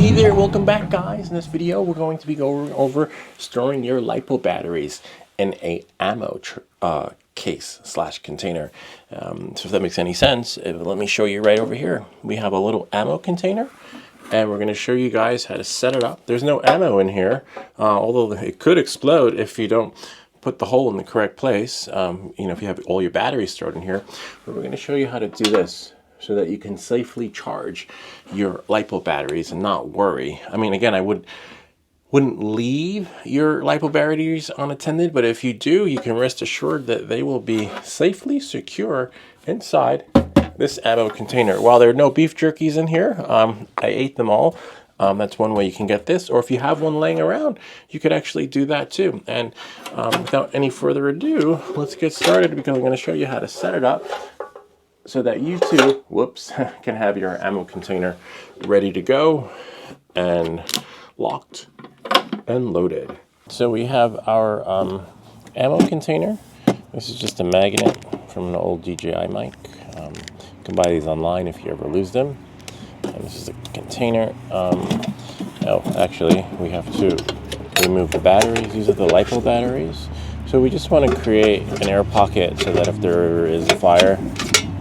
Hey there, welcome back guys. In this video we're going to be going over storing your Lipo batteries in a ammo case slash container. So if that makes any sense, let me show you right over here. We have a little ammo container and we're going to show you guys how to set it up. There's no ammo in here, although it could explode if you don't put the hole in the correct place. If you have all your batteries stored in here. But we're going to show you how to do this so that you can safely charge your Lipo batteries and not worry. I mean, again, I wouldn't leave your Lipo batteries unattended, but if you do, you can rest assured that they will be safely secure inside this ammo container. While there are no beef jerkies in here, I ate them all. That's one way you can get this, or if you have one laying around, you could actually do that too. And without any further ado, let's get started because I'm going to show you how to set it up so that you too, can have your ammo container ready to go and locked and loaded. So we have our ammo container. This is just a magnet from an old DJI mic. You can buy these online if you ever lose them. And this is a container. Actually, we have to remove the batteries. These are the Lipo batteries. So we just want to create an air pocket so that if there is a fire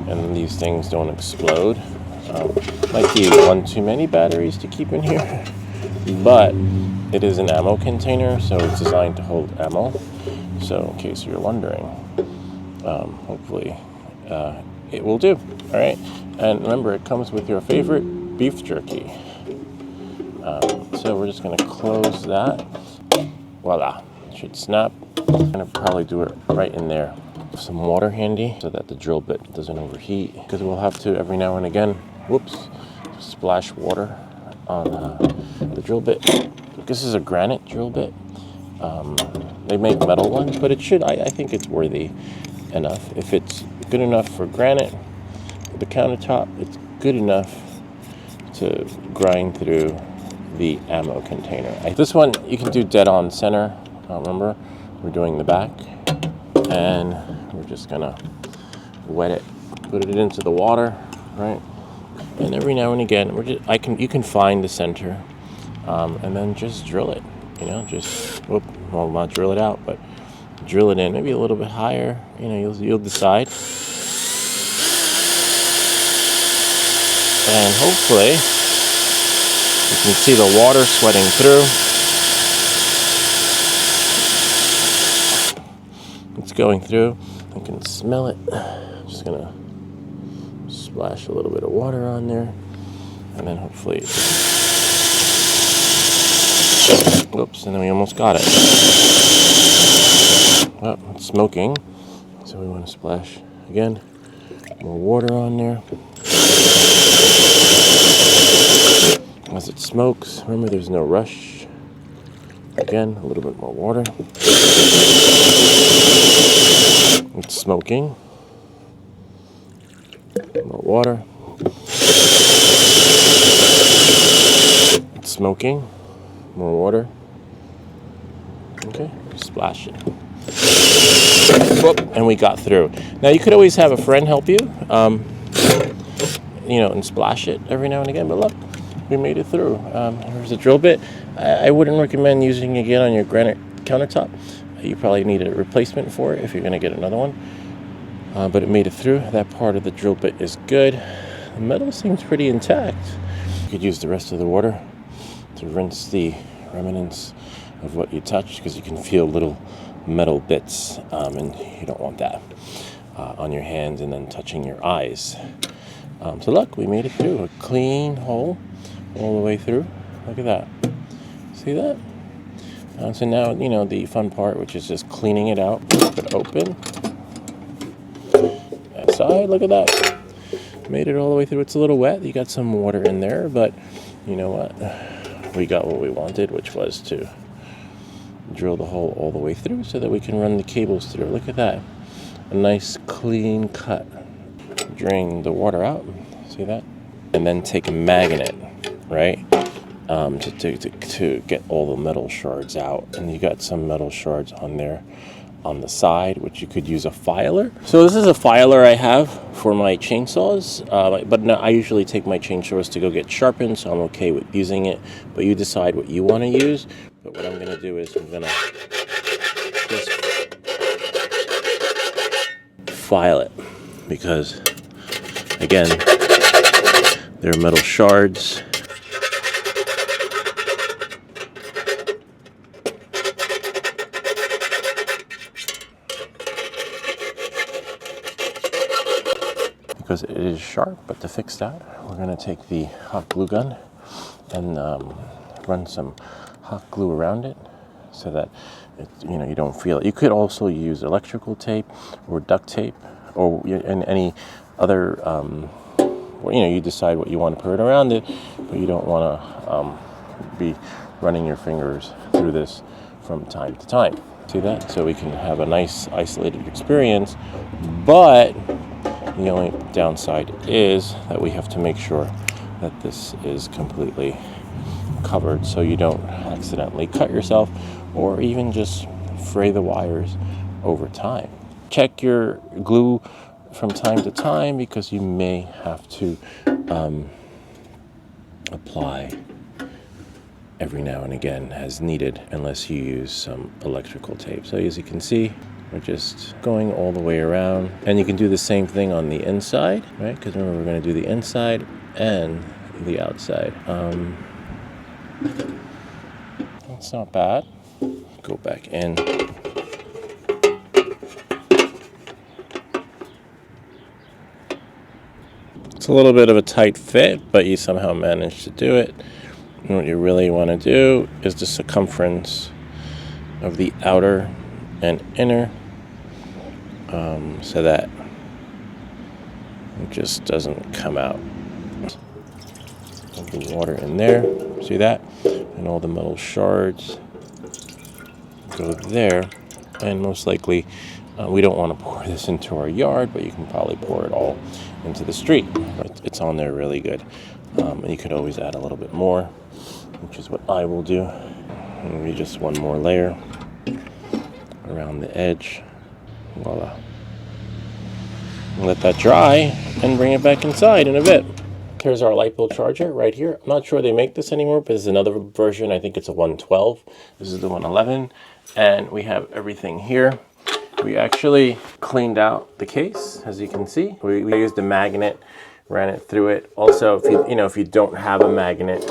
and these things don't explode. Might be one too many batteries to keep in here, but it is an ammo container, so it's designed to hold ammo. So in case you're wondering, hopefully it will do. All right, and remember, it comes with your favorite beef jerky. So we're just going to close that. Voila, it should snap. I'm going to probably do it right in there. Some water handy so that the drill bit doesn't overheat, because we'll have to every now and again splash water on the drill bit. This is a granite drill bit. They make metal ones, but it should, I think it's worthy enough. If it's good enough for granite, the countertop, it's good enough to grind through the ammo container. This one you can do dead on center. Remember, we're doing the back, and we're just gonna wet it, put it into the water, right? And every now and again, you can find the center, and then just drill it. Not drill it out, but drill it in, maybe a little bit higher. You'll decide. And hopefully, you can see the water sweating through. It's going through. I can smell it. Just gonna splash a little bit of water on there, and then hopefully, and then we almost got it. Oh, it's smoking, so we want to splash again, more water on there. As it smokes, remember, there's no rush. Again, a little bit more water. It's smoking. More water. It's smoking. More water. Okay, splash it. And we got through. Now you could always have a friend help you, and splash it every now and again. But look, we made it through. Here's a drill bit. I wouldn't recommend using it again on your granite countertop. You probably need a replacement for it if you're going to get another one. But it made it through. That part of the drill bit is good. The metal seems pretty intact. You could use the rest of the water to rinse the remnants of what you touched, because you can feel little metal bits, and you don't want that on your hands and then touching your eyes. So look, we made it through. A clean hole all the way through. Look at that. See that? So now, the fun part, which is just cleaning it out. Keep it open. That side, look at that. Made it all the way through. It's a little wet. You got some water in there, but you know what? We got what we wanted, which was to drill the hole all the way through so that we can run the cables through. Look at that. A nice clean cut. Drain the water out. See that? And then take a magnet, right? To get all the metal shards out. And you got some metal shards on there. on the side, which you could use a filer. So this is a filer I have for my chainsaws, but no, I usually take my chainsaws to go get sharpened, so I'm okay with using it, but you decide what you want to use. But what I'm going to do is I'm going to just file it, because again, they're metal shards. Because it is sharp, but to fix that, we're going to take the hot glue gun and run some hot glue around it so that you don't feel it. You could also use electrical tape or duct tape or any other. You decide what you want to put around it, but you don't want to be running your fingers through this from time to time. See that? So we can have a nice isolated experience, but the only downside is that we have to make sure that this is completely covered so you don't accidentally cut yourself or even just fray the wires over time. Check your glue from time to time because you may have to apply every now and again as needed unless you use some electrical tape. So as you can see, we're just going all the way around, and you can do the same thing on the inside, right? Because remember, we're going to do the inside and the outside. That's not bad. Go back in. It's a little bit of a tight fit, but you somehow managed to do it. And what you really want to do is the circumference of the outer and inner, so that it just doesn't come out. Put the water in there, see that? And all the metal shards go there. And most likely, we don't want to pour this into our yard, but you can probably pour it all into the street. It's on there really good. You could always add a little bit more, which is what I will do. And maybe just one more layer around the edge. Voila. Let that dry and bring it back inside in a bit. Here's our Lipo charger right here. I'm not sure they make this anymore, but this is another version. I think it's a 112. This is the 111. And we have everything here. We actually cleaned out the case, as you can see. We used a magnet, ran it through it. Also, if you don't have a magnet,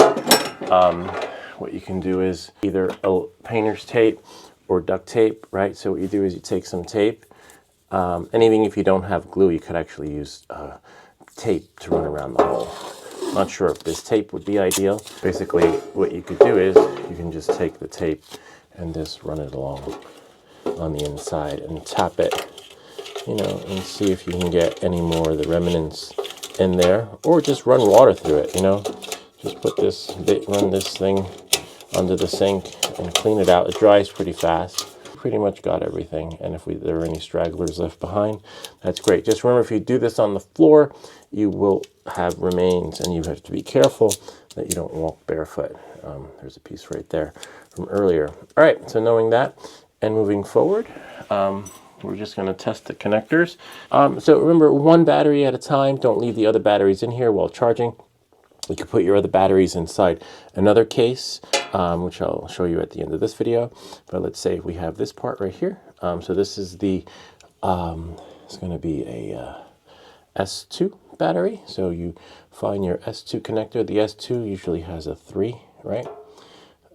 what you can do is either a painter's tape or duct tape, right? So what you do is you take some tape, and even if you don't have glue, you could actually use tape to run around the hole. Not sure if this tape would be ideal. Basically, what you could do is you can just take the tape and just run it along on the inside and tap it, and see if you can get any more of the remnants in there, or just run water through it, Just run this thing under the sink and clean it out. It dries pretty fast. Pretty much got everything, and if there are any stragglers left behind, that's great. Just remember, if you do this on the floor, you will have remains, and you have to be careful that you don't walk barefoot. There's a piece right there from earlier. All right, so knowing that and moving forward, we're just going to test the connectors. So remember, one battery at a time. Don't leave the other batteries in here while charging. You can put your other batteries inside another case, which I'll show you at the end of this video. But let's say we have this part right here. So this is the, it's going to be a S2 battery. So you find your S2 connector. The S2 usually has a 3, right?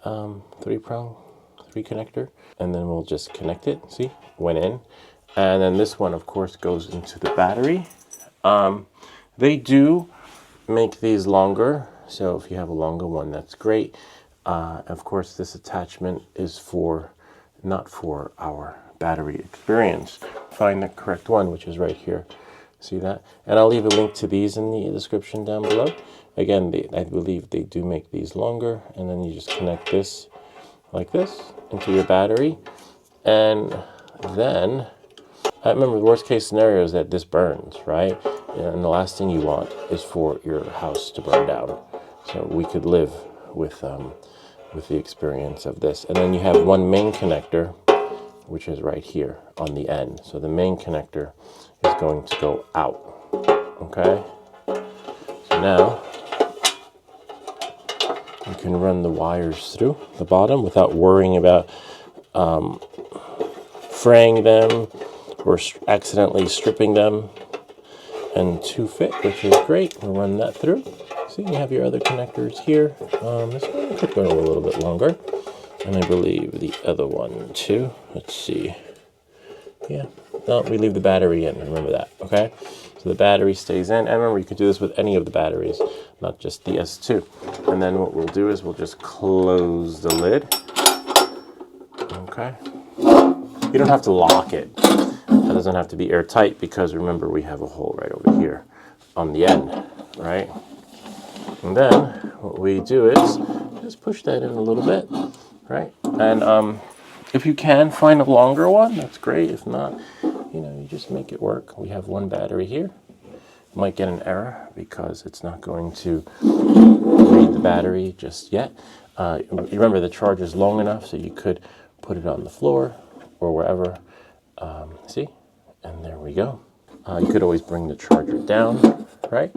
3-prong, 3 connector. And then we'll just connect it. See, went in. And then this one, of course, goes into the battery. They do make these longer, so if you have a longer one, that's great. Of course, this attachment is not for our battery experience. Find the correct one, which is right here. See that? And I'll leave a link to these in the description down below. Again, I believe they do make these longer, and then you just connect this like this into your battery. And then, I remember the worst case scenario is that this burns, right? And the last thing you want is for your house to burn down. So we could live with the experience of this. And then you have one main connector, which is right here on the end. So the main connector is going to go out, okay? So now you can run the wires through the bottom without worrying about fraying them or accidentally stripping them. And 2 fit, which is great. We'll run that through. So you have your other connectors here. This one could go a little bit longer. And I believe the other one too. Let's see. Yeah, no, we leave the battery in, remember that, okay? So the battery stays in, and remember you can do this with any of the batteries, not just the S2. And then what we'll do is we'll just close the lid, okay? You don't have to lock it. That doesn't have to be airtight because remember we have a hole right over here on the end, right? And then what we do is just push that in a little bit, right? And if you can find a longer one, that's great. If not, you know, you just make it work. We have 1 battery here. You might get an error because it's not going to read the battery just yet. Remember the charge is long enough so you could put it on the floor or wherever. See? And there we go. You could always bring the charger down, right?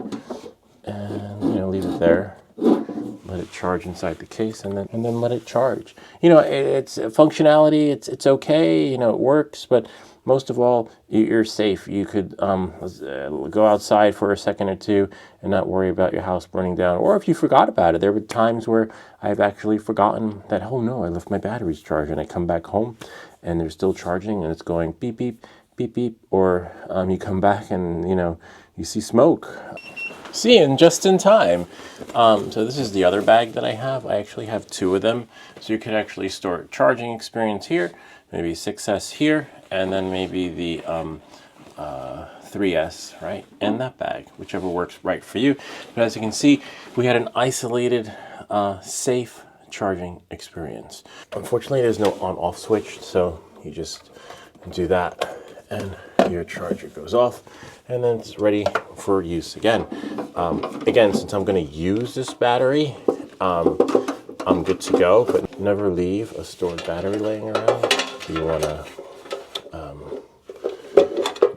And, you know, leave it there. Let it charge inside the case and then let it charge. You know, it's functionality, it's okay, you know, it works, but most of all, you're safe. You could go outside for a second or two and not worry about your house burning down. Or if you forgot about it, there were times where I've actually forgotten that, oh no, I left my batteries charged, and I come back home and they're still charging and it's going beep, beep, beep, beep. Or you come back and, you know, you see smoke. See, and just in time. So this is the other bag that I have. I actually have 2 of them. So you could actually store charging experience here, maybe 6S here, and then maybe the 3S, right, in that bag, whichever works right for you. But as you can see, we had an isolated, safe charging experience. Unfortunately, there's no on-off switch, so you just do that, and your charger goes off, and then it's ready for use again. Again, since I'm going to use this battery, I'm good to go, but never leave a stored battery laying around. You want to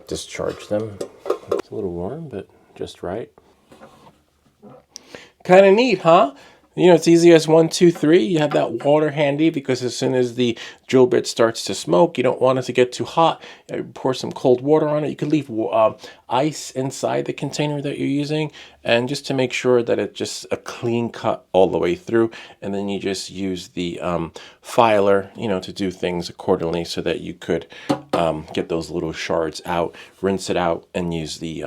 discharge them. It's a little warm, but just right. Kind of neat, huh? You know, it's easy as 1, 2, 3. You have that water handy because as soon as the drill bit starts to smoke, you don't want it to get too hot. Pour some cold water on it. You could leave ice inside the container that you're using, and just to make sure that it's just a clean cut all the way through. And then you just use the filer, you know, to do things accordingly so that you could get those little shards out, rinse it out, and use the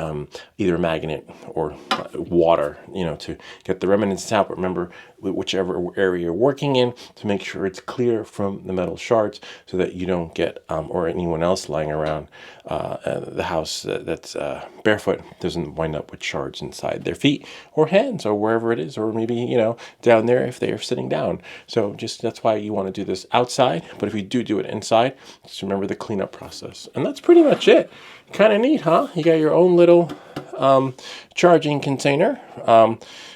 either magnet or water, you know, to get the remnants out. But remember, whichever area you're working in, to make sure it's clear from the metal shards so that you don't get, or anyone else lying around the house that's barefoot doesn't wind up with shards inside their feet or hands or wherever it is, or maybe, you know, down there if they are sitting down. So just that's why you want to do this outside. But if you do it inside, just remember the cleanup process. And that's pretty much it. Kind of neat, huh? You got your own little charging container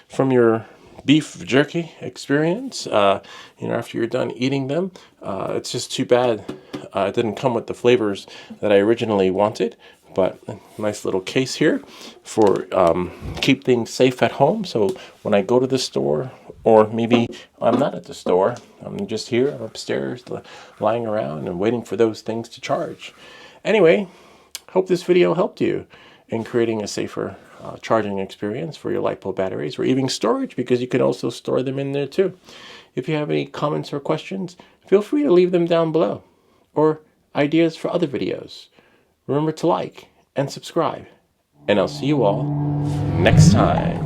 from your beef jerky experience, you know, after you're done eating them. It's just too bad it didn't come with the flavors that I originally wanted, but a nice little case here for keep things safe at home. So when I go to the store, or maybe I'm not at the store, I'm just here, I'm upstairs lying around and waiting for those things to charge. Anyway, hope this video helped you in creating a safer charging experience for your Lipo batteries, or even storage, because you can also store them in there too. If you have any comments or questions, feel free to leave them down below, or ideas for other videos. Remember to like and subscribe, and I'll see you all next time.